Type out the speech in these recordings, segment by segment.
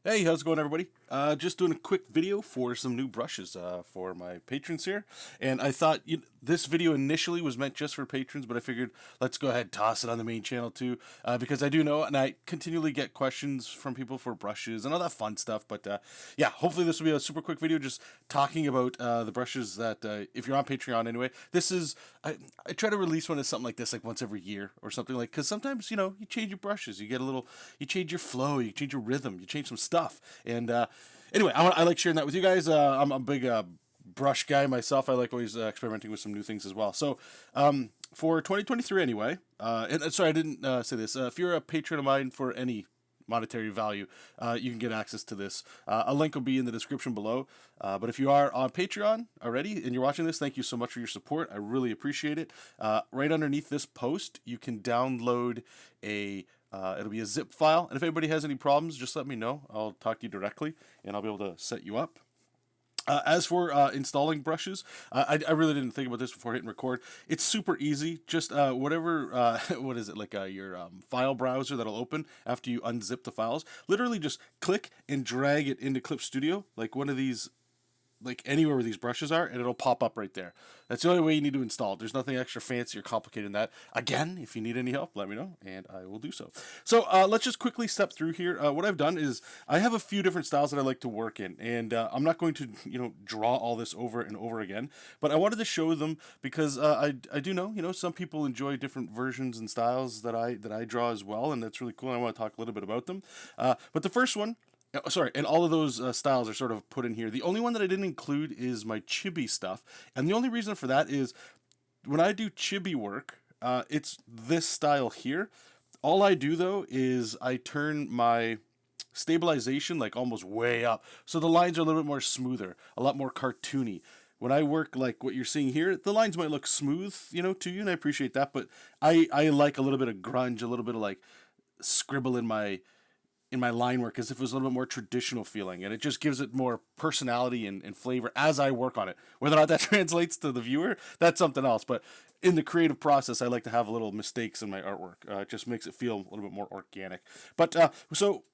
Hey, how's it going, everybody? Just doing a quick video for some new brushes for my patrons here. And I thought this video initially was meant just for patrons, but I figured let's go ahead and toss it on the main channel too, because I do know, and I continually get questions from people for brushes and all that fun stuff. But yeah, hopefully this will be a super quick video just talking about the brushes that, if you're on Patreon anyway, this is, I try to release one as something like this like once every year or something, like, because sometimes, you change your brushes, you get a little, you change your flow, you change your rhythm, you change some stuff. And anyway, I like sharing that with you guys. I'm a big brush guy myself. I like always experimenting with some new things as well. So for 2023 anyway, and sorry, I didn't say this. If you're a patron of mine for any monetary value, you can get access to this. A link will be in the description below. But if you are on Patreon already and you're watching this, thank you so much for your support. I really appreciate it. Right underneath this post, you can download a it'll be a zip file, and if anybody has any problems, just let me know. I'll talk to you directly, and I'll be able to set you up. As for installing brushes, I really didn't think about this before hitting record. It's super easy. Just whatever, what is it, like your file browser that'll open after you unzip the files. Literally just click and drag it into Clip Studio, like one of these, like anywhere where these brushes are, and it'll pop up right there. That's the only way you need to install it. There's nothing extra fancy or complicated in that. Again, if you need any help, let me know, and I will do so. So let's just quickly step through here. What I've done is I have a few different styles that I like to work in, and I'm not going to draw all this over and over again, but I wanted to show them because I do know some people enjoy different versions and styles that I draw as well, and that's really cool. And I want to talk a little bit about them. But the first one. Sorry, and all of those styles are sort of put in here. The only one that I didn't include is my chibi stuff, and the only reason for that is when I do chibi work, it's this style here. All I do though is I turn my stabilization like almost way up, so the lines are a little bit more smoother, a lot more cartoony. When I work like what you're seeing here, the lines might look smooth, to you, and I appreciate that. But I like a little bit of grunge, a little bit of like scribble in my line work as if it was a little bit more traditional feeling, and it just gives it more personality and flavor as I work on it. Whether or not that translates to the viewer, that's something else. But in the creative process, I like to have little mistakes in my artwork. It just makes it feel a little bit more organic. But so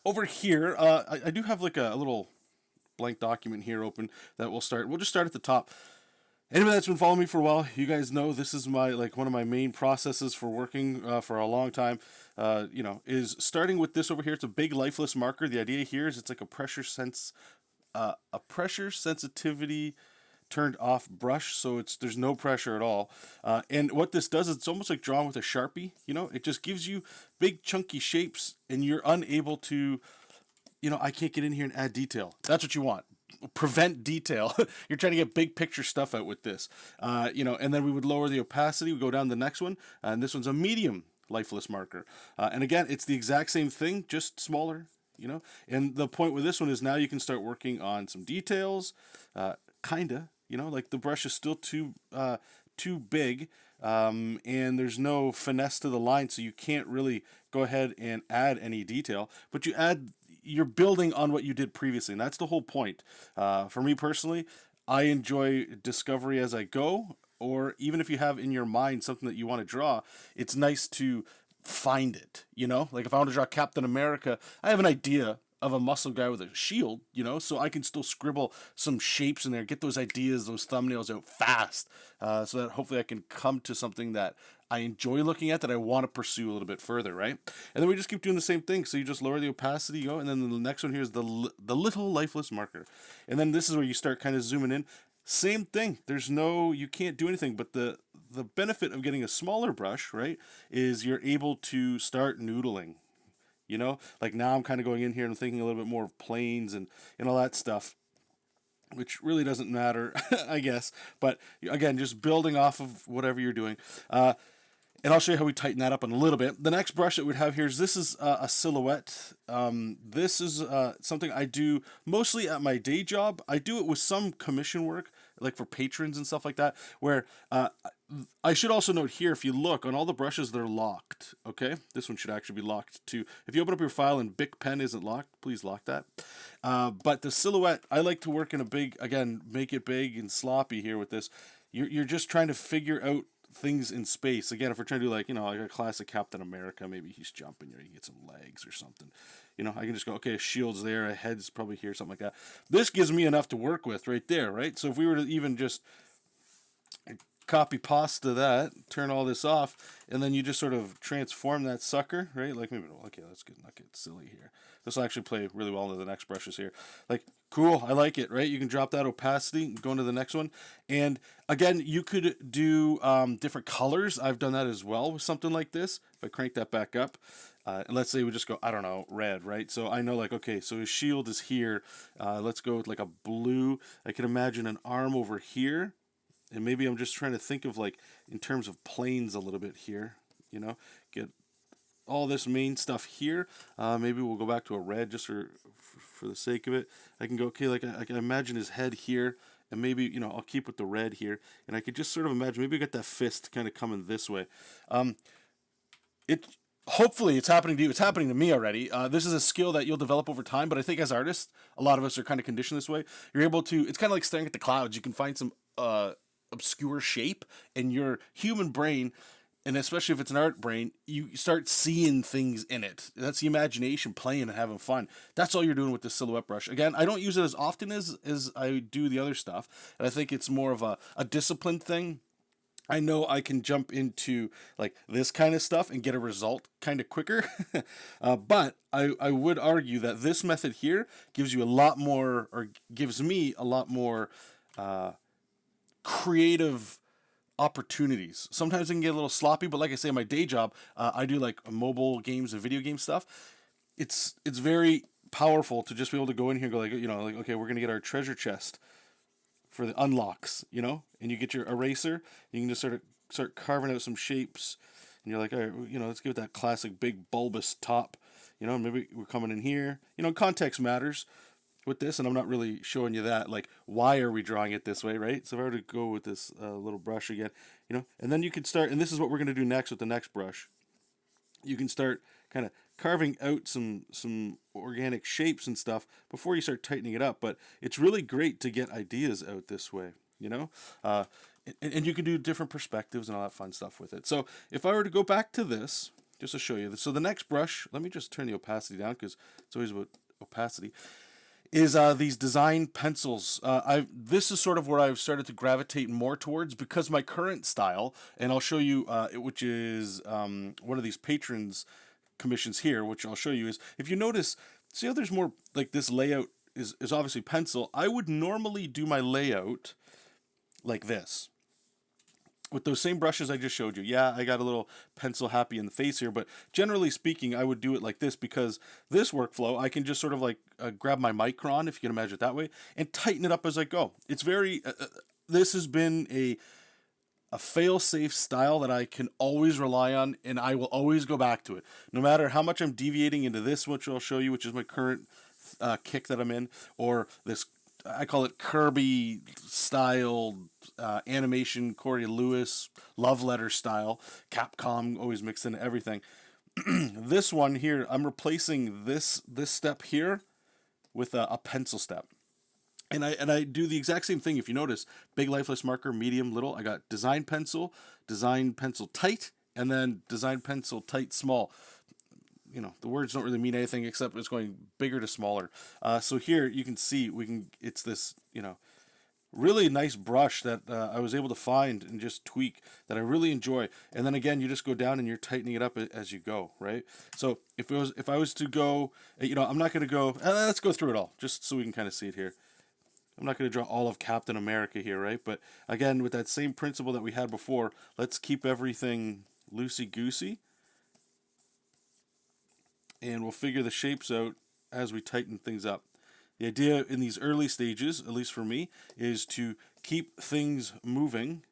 over here, I do have like a little blank document here open that we'll start. We'll just start at the top. Anybody that's been following me for a while, you guys know this is my one of my main processes for working for a long time. Is starting with this over here. It's a big lifeless marker. The idea here is it's like a pressure sensitivity turned off brush, so there's no pressure at all. And what this does is it's almost like drawing with a Sharpie. It just gives you big chunky shapes, and you're unable to. I can't get in here and add detail. That's what you want. Prevent detail. You're trying to get big picture stuff out with this. And then we would lower the opacity. We go down to the next one, and this one's a medium lifeless marker. And again, it's the exact same thing, just smaller. And the point with this one is now you can start working on some details, kinda. Like the brush is still too big, and there's no finesse to the line, so you can't really go ahead and add any detail. But you're building on what you did previously, and that's the whole point. For me personally, I enjoy discovery as I go, or even if you have in your mind something that you want to draw, it's nice to find it. Like if I want to draw Captain America, I have an idea of a muscle guy with a shield, so I can still scribble some shapes in there, get those ideas, those thumbnails out fast, so that hopefully I can come to something that I enjoy looking at, that I want to pursue a little bit further, right? And then we just keep doing the same thing. So you just lower the opacity, and then the next one here is the little lifeless marker, and then this is where you start kind of zooming in. Same thing. You can't do anything, but the benefit of getting a smaller brush, right, is you're able to start noodling. Like now I'm kind of going in here and thinking a little bit more of planes and all that stuff, which really doesn't matter, I guess. But again, just building off of whatever you're doing. And I'll show you how we tighten that up in a little bit. The next brush that we'd have here is this is a silhouette. This is something I do mostly at my day job. I do it with some commission work, like for patrons and stuff like that, where I should also note here, if you look on all the brushes, they're locked. Okay, this one should actually be locked too. If you open up your file and Bic pen isn't locked, please lock that. But the silhouette, I like to work in a big, again, make it big and sloppy here with this. You're just trying to figure out things in space. Again, if we're trying to do like, like a classic Captain America, maybe he's jumping, you get some legs or something. I can just go, okay, a shield's there, a head's probably here, something like that. This gives me enough to work with right there, right? So if we were to even just copy pasta that, turn all this off, and then you just sort of transform that sucker, right? Like maybe, okay, let's not get silly here. This will actually play really well into the next brushes here. Like, cool, I like it, right? You can drop that opacity, go into the next one. And again, you could do different colors. I've done that as well with something like this. If I crank that back up, and let's say we just go, I don't know, red, right? So I know like, okay, so his shield is here. Let's go with like a blue. I can imagine an arm over here. And maybe I'm just trying to think of like in terms of planes a little bit here, get all this main stuff here. Maybe we'll go back to a red just for the sake of it. I can go, okay, like I can imagine his head here, and maybe, I'll keep with the red here. And I could just sort of imagine, maybe I got that fist kind of coming this way. Hopefully it's happening to you. It's happening to me already. This is a skill that you'll develop over time, but I think as artists, a lot of us are kind of conditioned this way. You're able to, it's kind of like staring at the clouds. You can find some obscure shape, and your human brain, and especially if it's an art brain, you start seeing things in it. That's the imagination playing and having fun. That's all you're doing with this silhouette brush. Again, I don't use it as often as I do the other stuff, and I think it's more of a disciplined thing. I know I can jump into like this kind of stuff and get a result kind of quicker, but I would argue that this method here gives you a lot more, or gives me a lot more creative opportunities. Sometimes it can get a little sloppy, but like I say, my day job, I do like mobile games and video game stuff. It's very powerful to just be able to go in here and go like, like, okay, we're gonna get our treasure chest for the unlocks, and you get your eraser. You can just sort of start carving out some shapes, and you're like, all right, let's give it that classic big bulbous top. Maybe we're coming in here. Context matters with this, and I'm not really showing you that, like, why are we drawing it this way, right? So if I were to go with this little brush again, and then you could start, and this is what we're going to do next with the next brush. You can start kind of carving out some organic shapes and stuff before you start tightening it up, but it's really great to get ideas out this way, and you can do different perspectives and all that fun stuff with it. So if I were to go back to this, just to show you this, so the next brush, let me just turn the opacity down because it's always about opacity, is these design pencils. This is sort of where I've started to gravitate more towards, because my current style, and I'll show you, which is one of these patrons commissions here, which I'll show you, is if you notice, see how there's more like this layout is obviously pencil. I would normally do my layout like this, with those same brushes I just showed you. Yeah, I got a little pencil happy in the face here, but generally speaking, I would do it like this, because this workflow, I can just sort of like grab my micron, if you can imagine it that way, and tighten it up as I go. It's very, this has been a fail-safe style that I can always rely on, and I will always go back to it. No matter how much I'm deviating into this, which I'll show you, which is my current kick that I'm in, or this, I call it Kirby style animation, Corey Lewis love letter style, Capcom always mixed into everything. This one here, I'm replacing this step here with a pencil step. And I do the exact same thing. If you notice, big lifeless marker, medium, little. I got design pencil tight, and then design pencil tight, small. The words don't really mean anything except it's going bigger to smaller. So here you can see it's this, really nice brush that I was able to find and just tweak that I really enjoy. And then again, you just go down and you're tightening it up as you go, right? So if I was to go, I'm not going to go, let's go through it all just so we can kind of see it here. I'm not going to draw all of Captain America here, right? But again, with that same principle that we had before, let's keep everything loosey-goosey. And we'll figure the shapes out as we tighten things up. The idea in these early stages, at least for me, is to keep things moving,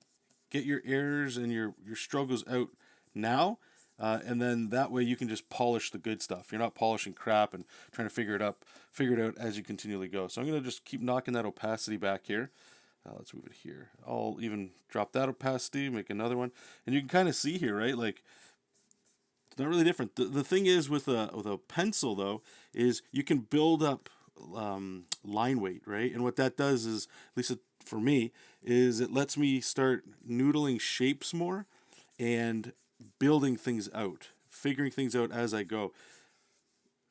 get your errors and your struggles out now, and then that way you can just polish the good stuff. You're not polishing crap and trying to figure it out as you continually go. So I'm going to just keep knocking that opacity back here. Let's move it here. I'll even drop that opacity, make another one. And you can kind of see here, right? Like, it's not really different. The thing is with a pencil, though, is you can build up line weight, right? And what that does is, at least for me, is it lets me start noodling shapes more. and building things out, figuring things out as I go.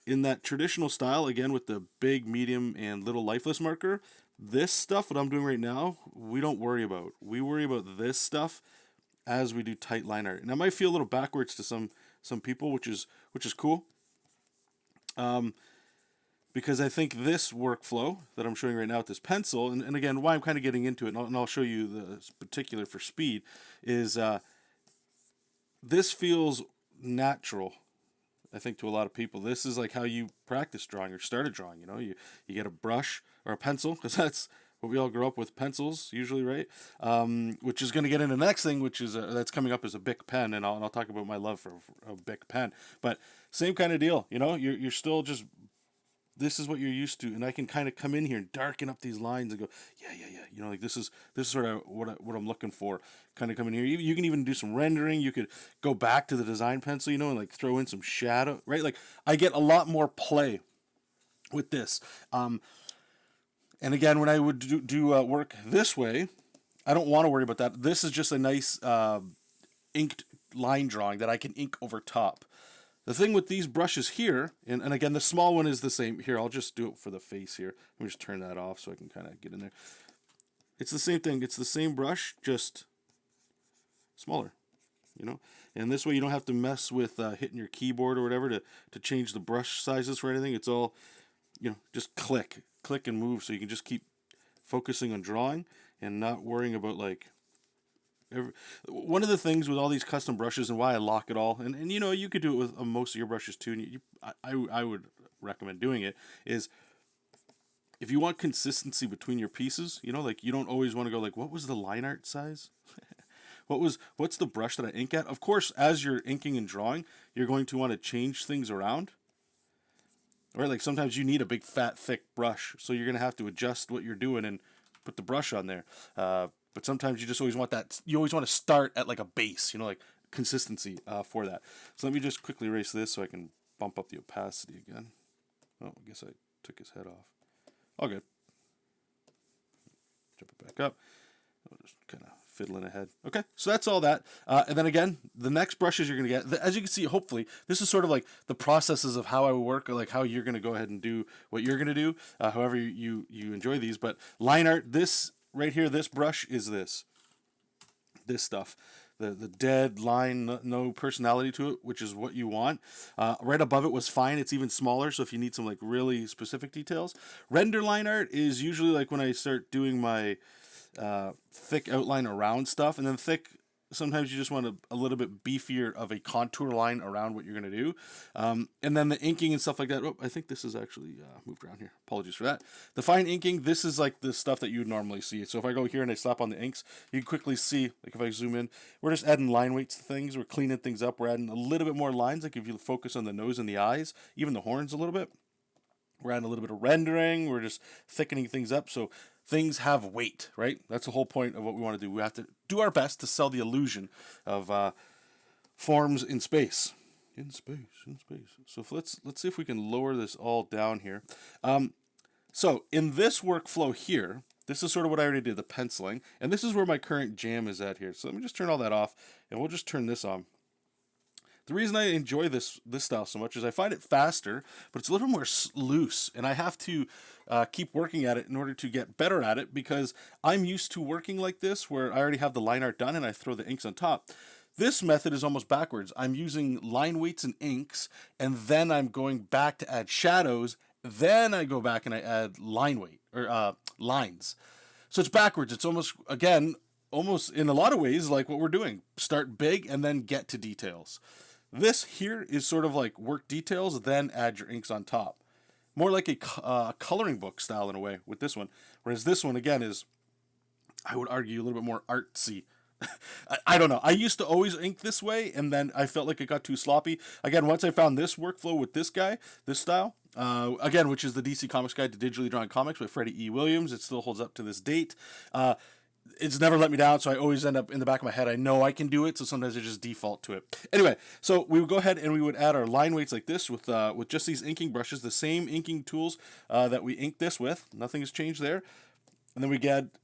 In that traditional style, again, with the big, medium, and little lifeless marker, this stuff, what I'm doing right now, we don't worry about. We worry about this stuff as we do tight line art. And that might feel a little backwards to some people, which is cool. Because I think this workflow that I'm showing right now with this pencil, and again, why I'm kind of getting into it, and I'll show you the particular for speed, is this feels natural, I think, to a lot of people. This is like how you practice drawing or started drawing. You know, you get a brush or a pencil, because that's what we all grew up with, pencils usually, right? Which is going to get into the next thing, which is that's coming up as a Bic pen, and I'll talk about my love for a Bic pen. But same kind of deal, you know. You're still just, this is what you're used to, and I can kind of come in here and darken up these lines and go, yeah. You know, like this is sort of what I'm looking for. Kind of come in here. You can even do some rendering. You could go back to the design pencil, you know, and like throw in some shadow, right? Like I get a lot more play with this. And again, when I would do work this way, I don't want to worry about that. This is just a nice inked line drawing that I can ink over top. The thing with these brushes here, and again, the small one is the same. Here, I'll just do it for the face here. Let me just turn that off so I can kind of get in there. It's the same thing. It's the same brush, just smaller, you know? And this way you don't have to mess with hitting your keyboard or whatever to change the brush sizes for anything. It's all, you know, just click and move, so you can just keep focusing on drawing and not worrying about, like, one of the things with all these custom brushes and why I lock it all, and you know, you could do it with most of your brushes too, and I would recommend doing it, is if you want consistency between your pieces, you know, like you don't always want to go like, what was the line art size? What's the brush that I ink at? Of course, as you're inking and drawing, you're going to want to change things around. Right? Like sometimes you need a big, fat, thick brush, so you're going to have to adjust what you're doing and put the brush on there. But sometimes you just always want that. You always want to start at like a base, you know, like consistency for that. So let me just quickly erase this so I can bump up the opacity again. Oh, I guess I took his head off. All good. Jump it back up. I'll just kind of fiddling ahead. Okay, so that's all that. And then again, the next brushes you're going to get, as you can see, hopefully, this is sort of like the processes of how I work, or like how you're going to go ahead and do what you're going to do, however you enjoy these. But line art, this right here, this brush is this stuff. The dead line, no personality to it, which is what you want. Right above it was fine. It's even smaller, so if you need some like really specific details. Render line art is usually like when I start doing my thick outline around stuff, and then thick, sometimes you just want a little bit beefier of a contour line around what you're going to do. And then the inking and stuff like that. Oh, I think this is actually moved around here. Apologies for that. The fine inking, this is like the stuff that you would normally see. So if I go here and I slap on the inks, you can quickly see, like if I zoom in, we're just adding line weights to things. We're cleaning things up. We're adding a little bit more lines, like if you focus on the nose and the eyes, even the horns a little bit. We're adding a little bit of rendering. We're just thickening things up so things have weight, right? That's the whole point of what we want to do. We have to do our best to sell the illusion of forms in space. In space. So let's see if we can lower this all down here. So in this workflow here, this is sort of what I already did, the penciling, and this is where my current jam is at here. So let me just turn all that off, and we'll just turn this on. The reason I enjoy this style so much is I find it faster, but it's a little more loose, and I have to keep working at it in order to get better at it, because I'm used to working like this, where I already have the line art done and I throw the inks on top. This method is almost backwards. I'm using line weights and inks, and then I'm going back to add shadows, then I go back and I add line weight, or lines. So it's backwards. It's almost, again, almost in a lot of ways like what we're doing. Start big and then get to details. This here is sort of like work details, then add your inks on top. More like a coloring book style in a way with this one. Whereas this one, again, is, I would argue, a little bit more artsy. I don't know. I used to always ink this way, and then I felt like it got too sloppy. Again, once I found this workflow with this guy, this style, again, which is the DC Comics Guide to Digitally Drawing Comics by Freddie E. Williams. It still holds up to this date. It's never let me down, so I always end up in the back of my head. I know I can do it, so sometimes I just default to it. Anyway, so we would go ahead and we would add our line weights like this with just these inking brushes, the same inking tools that we inked this with. Nothing has changed there. And then we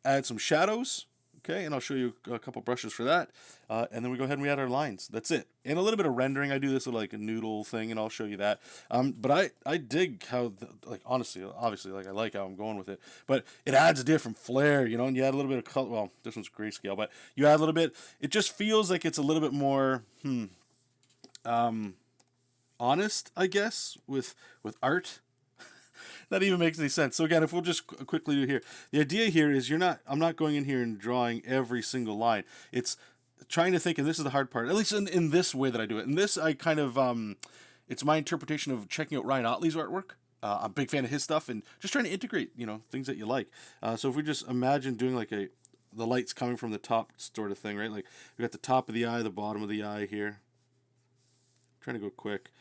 add some shadows. Okay, and I'll show you a couple brushes for that. And then we go ahead and we add our lines. That's it. And a little bit of rendering. I do this with like a noodle thing, and I'll show you that. But I dig how, like, honestly, obviously, like, I like how I'm going with it. But it adds a different flair, you know, and you add a little bit of color. Well, this one's grayscale, but you add a little bit. It just feels like it's a little bit more, honest, I guess, with art. That even makes any sense. So again, if we'll just quickly do here, the idea here is I'm not going in here and drawing every single line. It's trying to think, and this is the hard part, at least in this way that I do it. And this, I kind of, it's my interpretation of checking out Ryan Otley's artwork. I'm a big fan of his stuff, and just trying to integrate, you know, things that you like. So if we just imagine doing like the lights coming from the top sort of thing, right? Like we got the top of the eye, the bottom of the eye here. Trying to go quick.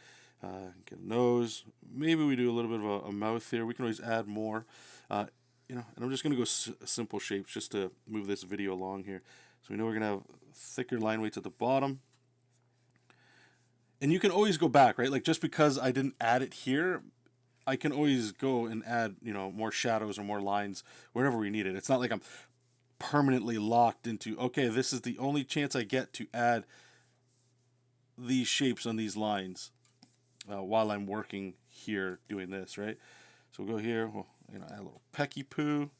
Get a nose. Maybe we do a little bit of a mouth here. We can always add more. You know, and I'm just going to go simple shapes just to move this video along here. So we know we're going to have thicker line weights at the bottom. And you can always go back, right? Like, just because I didn't add it here, I can always go and add, you know, more shadows or more lines wherever we need it. It's not like I'm permanently locked into, okay, this is the only chance I get to add these shapes on these lines. While I'm working here doing this, right? So we'll go here, we'll, you know, add a little pecky poo.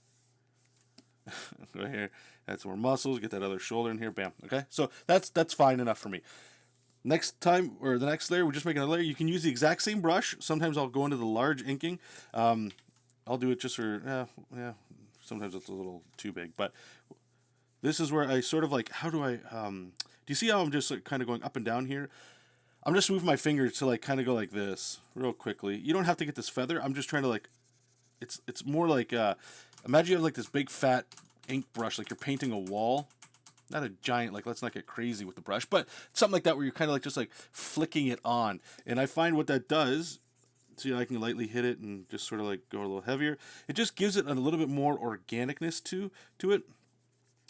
Go here, add some more muscles, get that other shoulder in here, bam. Okay, so that's fine enough for me. Next time, or the next layer, we're just making a layer. You can use the exact same brush. Sometimes I'll go into the large inking. I'll do it just for, yeah, sometimes it's a little too big, but this is where I sort of like, how do I, do you see how I'm just like kind of going up and down here? I'm just moving my finger to like kind of go like this real quickly. You don't have to get this feather. I'm just trying to like, it's more like, imagine you have like this big fat ink brush, like you're painting a wall. Not a giant, like, let's not get crazy with the brush, but something like that where you're kind of like just like flicking it on. And I find what that does, see, I can lightly hit it and just sort of like go a little heavier. It just gives it a little bit more organicness to it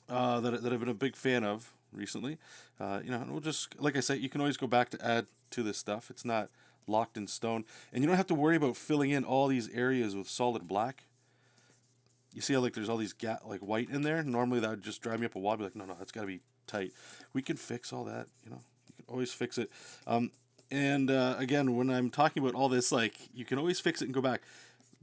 that I've been a big fan of recently. You know, and we'll just, like I said, you can always go back to add to this stuff. It's not locked in stone, and you don't have to worry about filling in all these areas with solid black. You see how like there's all these like white in there? Normally that would just drive me up a wall. I'd be like, no, that's got to be tight. We can fix all that, you know. You can always fix it. And again, when I'm talking about all this, like, you can always fix it and go back.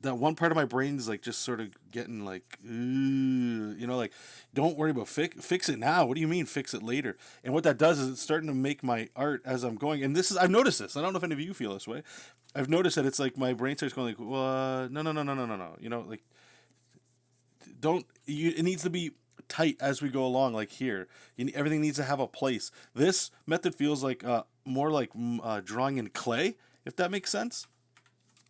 That one part of my brain is like just sort of getting like, you know, like, don't worry about fix it now. What do you mean fix it later? And what that does is it's starting to make my art as I'm going. And this is, I've noticed this. I don't know if any of you feel this way. I've noticed that it's like my brain starts going like, well, no. You know, like, it needs to be tight as we go along, like here. Everything needs to have a place. This method feels like more like drawing in clay, if that makes sense.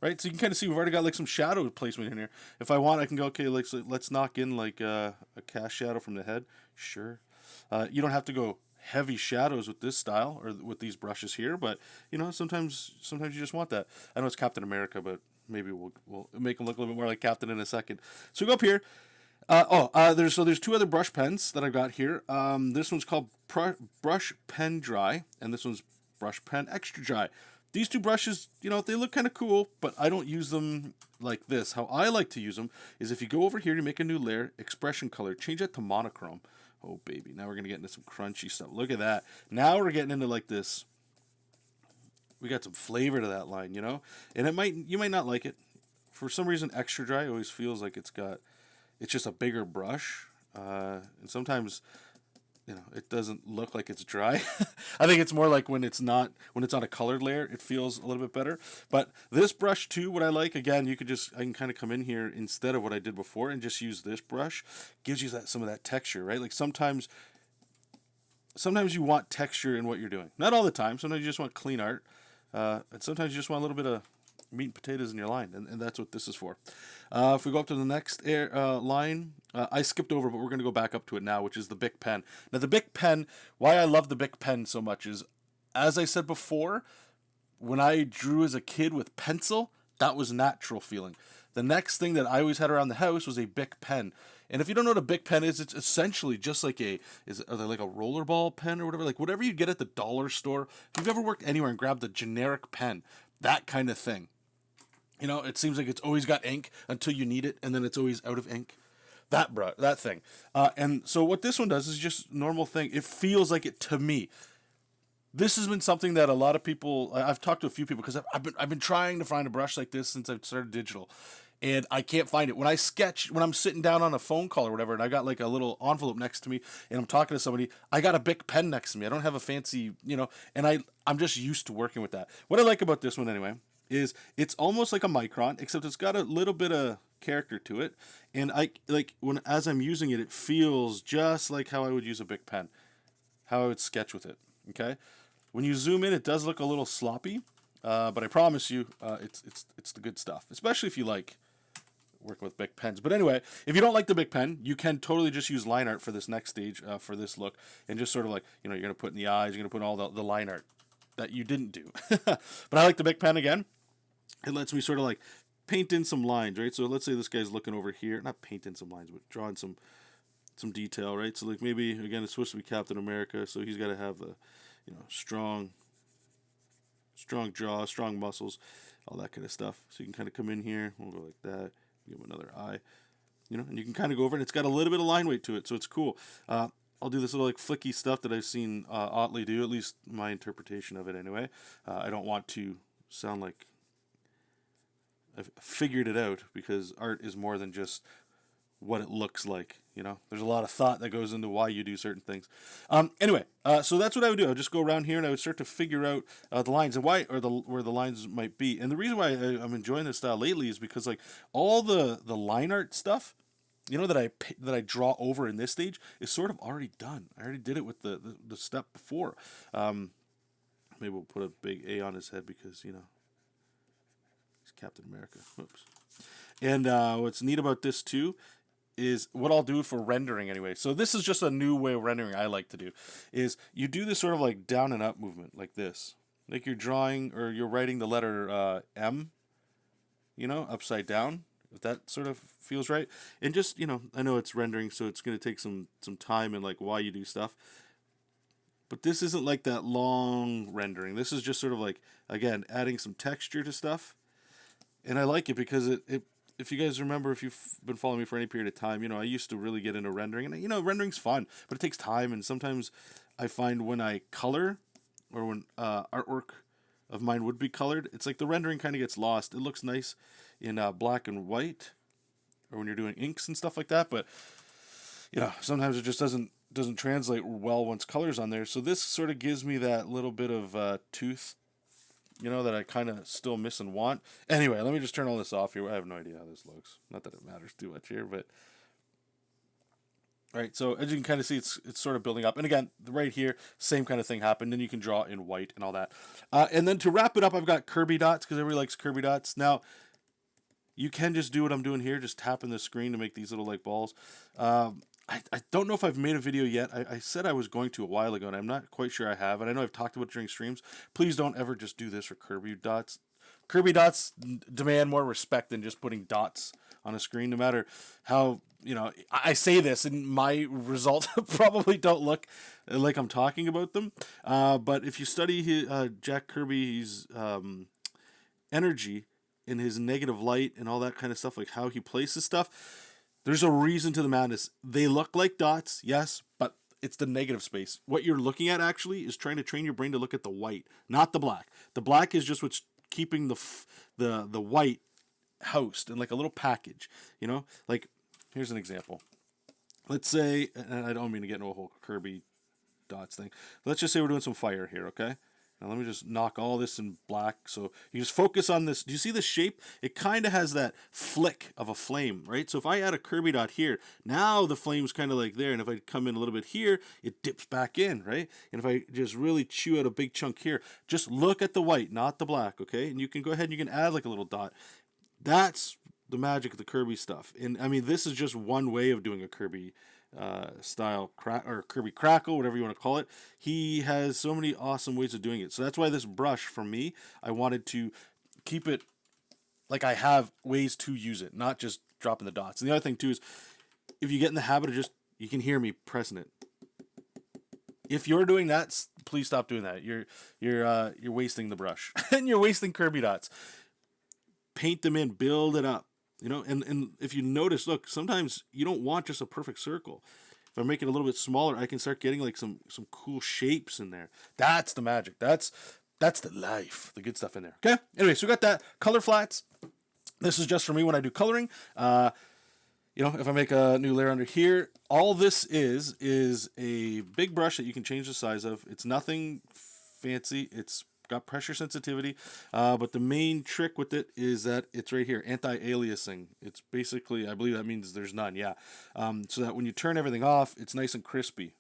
Right, so you can kind of see we've already got like some shadow placement in here. If I want, I can go, okay, like, so let's knock in like a cast shadow from the head. Sure. You don't have to go heavy shadows with this style or with these brushes here, but you know, sometimes you just want that. I know it's Captain America, but maybe we'll make him look a little bit more like Captain in a second. So we go up here. There's two other brush pens that I've got here. This one's called Brush Pen Dry, and this one's Brush Pen Extra Dry. These two brushes, you know, they look kind of cool, but I don't use them like this. How I like to use them is if you go over here to make a new layer, expression color, change that to monochrome. Oh, baby. Now we're going to get into some crunchy stuff. Look at that. Now we're getting into like this. We got some flavor to that line, you know? And you might not like it. For some reason, extra dry always feels like it's just a bigger brush. And sometimes, you know, it doesn't look like it's dry. I think it's more like when it's on a colored layer, it feels a little bit better. But this brush too, what I like, again, I can kind of come in here instead of what I did before and just use this brush. Gives you some of that texture, right? Like sometimes you want texture in what you're doing. Not all the time. Sometimes you just want clean art. And sometimes you just want a little bit of meat and potatoes in your line, and that's what this is for. If we go up to the next line, I skipped over, but we're going to go back up to it now, which is the Bic pen. Now, the Bic pen, why I love the Bic pen so much is, as I said before, when I drew as a kid with pencil, that was natural feeling. The next thing that I always had around the house was a Bic pen. And if you don't know what a Bic pen is, it's essentially just like are they like a rollerball pen or whatever? Like whatever you get at the dollar store. If you've ever worked anywhere and grabbed a generic pen, that kind of thing. You know, it seems like it's always got ink until you need it, and then it's always out of ink. that thing. And so what this one does is just normal thing. It feels like it to me. This has been something that a lot of people, I've talked to a few people because I've been trying to find a brush like this since I've started digital, and I can't find it. When I sketch, when I'm sitting down on a phone call or whatever, and I got like a little envelope next to me, and I'm talking to somebody, I got a Bic pen next to me. I don't have a fancy, and I'm just used to working with that. What I like about this one anyway is it's almost like a micron, except it's got a little bit of character to it, and I like as I'm using it, it feels just like how I would use a Bic pen, how I would sketch with it. Okay. When you zoom in, it does look a little sloppy, but I promise you, it's the good stuff. Especially if you like working with Bic pens. But anyway, if you don't like the Bic pen, you can totally just use line art for this next stage, for this look, and just sort of like you're gonna put in the eyes, you're gonna put in all the line art that you didn't do. But I like the Bic pen again. It lets me sort of like paint in some lines, right? So let's say this guy's looking over here, not paint in some lines, but drawing some detail, right? So like maybe again, it's supposed to be Captain America, so he's got to have the strong jaw, strong muscles, all that kind of stuff. So you can kind of come in here, we'll go like that, give him another eye, and you can kind of go over it. It's got a little bit of line weight to it, so it's cool. I'll do this little like flicky stuff that I've seen Otley do, at least my interpretation of it anyway. I don't want to sound like I've figured it out, because art is more than just what it looks like. There's a lot of thought that goes into why you do certain things. Anyway, so that's what I would do. I would just go around here and I would start to figure out the lines and where the lines might be. And the reason why I'm enjoying this style lately is because like all the line art stuff, that I draw over in this stage is sort of already done. I already did it with the step before. Maybe we'll put a big A on his head because he's Captain America. Oops. And what's neat about this too is what I'll do for rendering anyway. So this is just a new way of rendering I like to do, is you do this sort of like down and up movement like this. Like you're drawing or you're writing the letter M, upside down, if that sort of feels right. And just, I know it's rendering, so it's going to take some time and like why you do stuff. But this isn't like that long rendering. This is just sort of like, again, adding some texture to stuff. And I like it because it if you guys remember, if you've been following me for any period of time, I used to really get into rendering. And, rendering's fun, but it takes time. And sometimes I find when I color or when artwork of mine would be colored, it's like the rendering kind of gets lost. It looks nice in black and white or when you're doing inks and stuff like that. But, sometimes it just doesn't translate well once color's on there. So this sort of gives me that little bit of tooth, that I kind of still miss and want. Anyway, let me just turn all this off here. I have no idea how this looks. Not that it matters too much here, but... All right, so as you can kind of see, it's sort of building up. And again, right here, same kind of thing happened. Then you can draw in white and all that. And then to wrap it up, I've got Kirby dots, because everybody likes Kirby dots. Now, you can just do what I'm doing here, just tapping the screen to make these little like balls. I don't know if I've made a video yet. I said I was going to a while ago, and I'm not quite sure I have. And I know I've talked about it during streams. Please don't ever just do this for Kirby dots. Kirby dots demand more respect than just putting dots on a screen, no matter how, I say this, and my results probably don't look like I'm talking about them. But if you study Jack Kirby's energy in his negative light and all that kind of stuff, like how he places stuff, there's a reason to the madness. They look like dots, yes, but it's the negative space. What you're looking at actually is trying to train your brain to look at the white, not the black. The black is just what's keeping the white housed in like a little package. Like here's an example. Let's say, and I don't mean to get into a whole Kirby dots thing. Let's just say we're doing some fire here, okay? Now let me just knock all this in black. So you just focus on this. Do you see the shape? It kind of has that flick of a flame, right? So if I add a Kirby dot here, now the flame's kind of like there. And if I come in a little bit here, it dips back in, right? And if I just really chew out a big chunk here, just look at the white, not the black, okay? And you can go ahead and you can add like a little dot. That's the magic of the Kirby stuff. And I mean, this is just one way of doing a Kirby style or Kirby crackle, whatever you want to call it. He has so many awesome ways of doing it. So that's why this brush, for me, I wanted to keep it like I have ways to use it, not just dropping the dots. And the other thing too is, if you get in the habit of just, you can hear me pressing it. If you're doing that, please stop doing that. You're wasting the brush and you're wasting Kirby dots. Paint them in, build it up. You know, and if you notice, look, sometimes you don't want just a perfect circle. If I make it a little bit smaller, I can start getting like some cool shapes in there. That's the magic. That's the life, the good stuff in there. Okay. Anyway, so we got that color flats. This is just for me when I do coloring. You know, if I make a new layer under here, all this is a big brush that you can change the size of. It's nothing fancy. It's got pressure sensitivity, but the main trick with it is that it's right here, anti-aliasing. It's basically, I believe that means there's none, yeah. So that when you turn everything off, it's nice and crispy.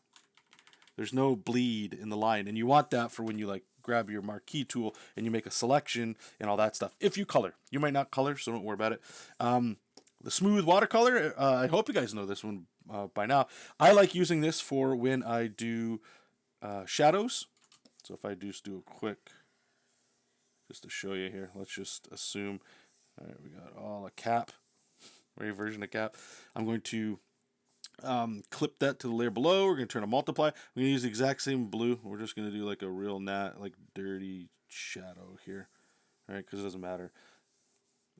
There's no bleed in the line, and you want that for when you like grab your marquee tool and you make a selection and all that stuff. If you color, you might not color, so don't worry about it. The smooth watercolor, I hope you guys know this one by now. I like using this for when I do shadows. So if I just do a quick, just to show you here, let's just assume, all right, we got all a cap, very version of cap. I'm going to clip that to the layer below. We're going to turn a multiply. I'm going to use the exact same blue. We're just going to do like a real like dirty shadow here, right? Because it doesn't matter.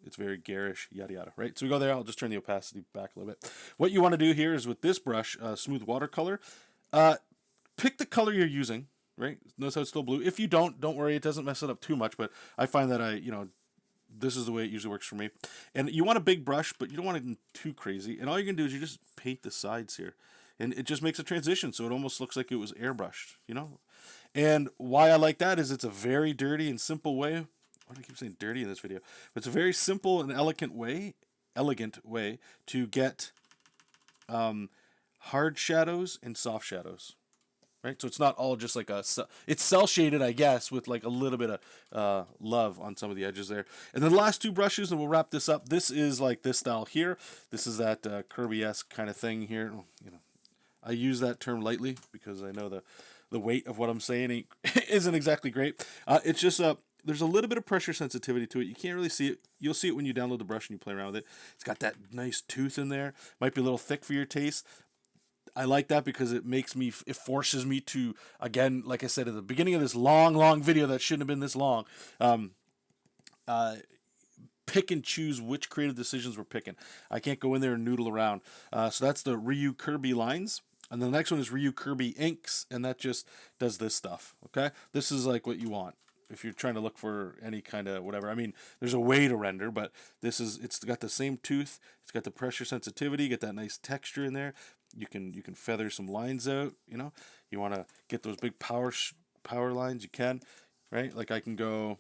It's very garish, yada yada, right? So we go there. I'll just turn the opacity back a little bit. What you want to do here is with this brush, smooth watercolor, pick the color you're using. Right? Notice how it's still blue. If you don't worry, it doesn't mess it up too much, but I find that this is the way it usually works for me. And you want a big brush, but you don't want it too crazy. And all you're going to do is you just paint the sides here. And it just makes a transition, so it almost looks like it was airbrushed, you know? And why I like that is it's a very dirty and simple way. Why do I keep saying dirty in this video? But it's a very simple and elegant way to get hard shadows and soft shadows. Right, so it's not all just like it's cell shaded, I guess, with like a little bit of love on some of the edges there. And then the last two brushes, and we'll wrap this up. This is like this style here. This is that Kirby-esque kind of thing here. You know, I use that term lightly because I know the weight of what I'm saying isn't exactly great. It's just there's a little bit of pressure sensitivity to it. You can't really see it. You'll see it when you download the brush and you play around with it. It's got that nice tooth in there. Might be a little thick for your taste. I like that because it forces me to, again, like I said at the beginning of this long video that shouldn't have been this long, pick and choose which creative decisions we're picking. I can't go in there and noodle around. So that's the Ryu Kirby lines. And the next one is Ryu Kirby inks, and that just does this stuff, okay? This is like what you want if you're trying to look for any kind of whatever. I mean, there's a way to render, but it's got the same tooth. It's got the pressure sensitivity, get that nice texture in there. You can feather some lines out, you know. You want to get those big power lines, you can, right? Like I can go,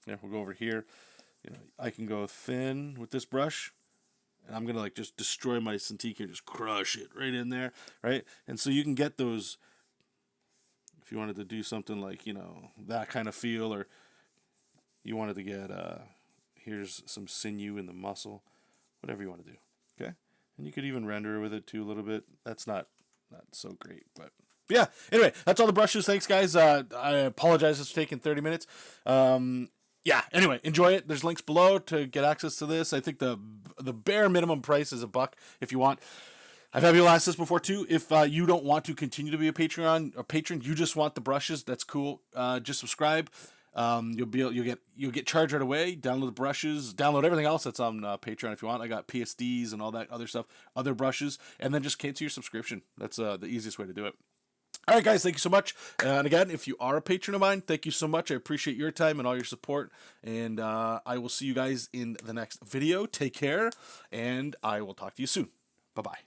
we'll go over here. You know, I can go thin with this brush, and I'm gonna like just destroy my Cintiq here, just crush it right in there, right? And so you can get those if you wanted to do something like, you know, that kind of feel, or you wanted to get here's some sinew in the muscle, whatever you want to do, okay? And you could even render with it too a little bit. That's not so great, but yeah. Anyway, that's all the brushes. Thanks, guys. I apologize it's taking 30 minutes. Yeah. Anyway, enjoy it. There's links below to get access to this. I think the bare minimum price is $1 if you want. I've had people ask this before too. If you don't want to continue to be a patron, you just want the brushes. That's cool. Just subscribe. You'll get charged right away. Download the brushes, download everything else that's on Patreon if you want. I got PSDs and all that other stuff, other brushes, and then just cancel your subscription. That's the easiest way to do it. All right, guys, thank you so much. And again, if you are a patron of mine, thank you so much. I appreciate your time and all your support. And I will see you guys in the next video. Take care, and I will talk to you soon. Bye-bye.